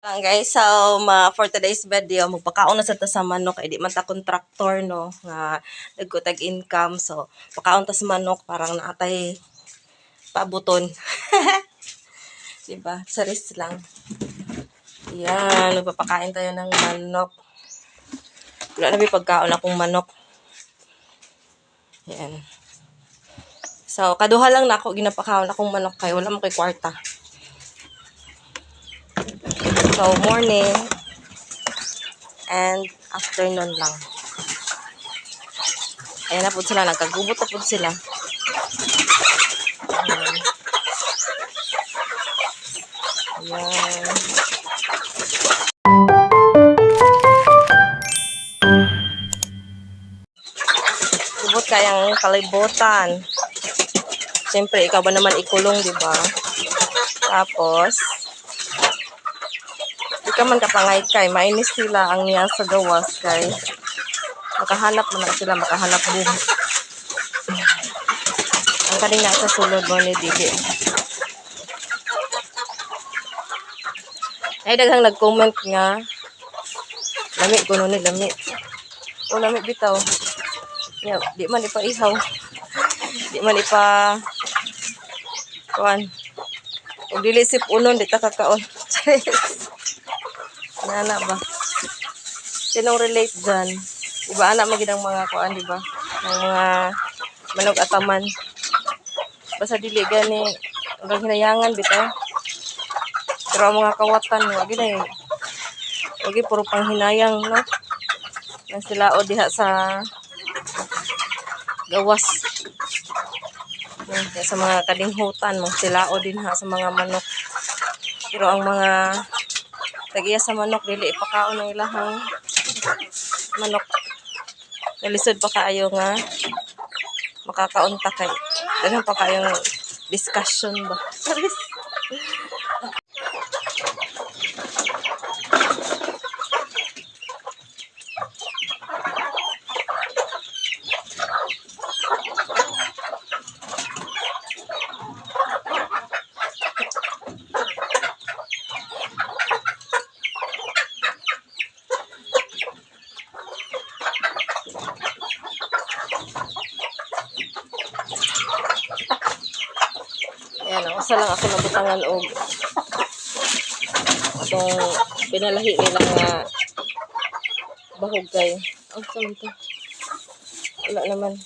Lang guys, so for today's video, magpakaon na sa ta sa manok, di man ta contractor no, nga nagkutag income. So, pakaon ta sa manok, parang naatay paabuton. Diba? Saris lang. Yan, magpapakain tayo ng manok. Wala na pagkaon akong manok. Yan. So, kaduha lang na ako, ginapakaon akong manok kay wala mo kay kwarta. So, morning and afternoon lang. Ayan na po sila, nagkagubot na po sila. Ayan. Ayan. Gubot kayang kalibutan. Siyempre, ikaw ba naman ikulong, di ba? Tapos, di ka man kapangay kay, mainis sila ang niya sa gawas kay makahanap mo na sila, makahanap buhok. Ang kanina sa sulod mo ni Didi. Ay, daghang nag-comment nga, lami ko nun ni lami. O, lami bitaw. Yeah, di man ipa-ihaw. Di man ipa... Kuan. Kung dilisip unon, di ta kakaon. Nana ba? Sinong relate dyan? Iba anak magiging mga kuan, di ba? Ng mga manog ataman. Basta dili gani, hanggang hinayangan bitaw. Pero ang mga kawatan, wagi na yun. Wagi puro pang hinayang, no? Nang sila o diha sa gawas. Sa mga kadinghutan, mga sila o din ha sa mga manok. Pero ang mga tagiya sa manok, dili ipakaon ng ilahang manok. Nalisod pa kaayo nga makakaunta kay. Daghang pa kayong discussion ba? Saris. Ayan, usa lang ako nabutangan og itong pinalahi nila nga bahog kay. Ang samto. Wala naman.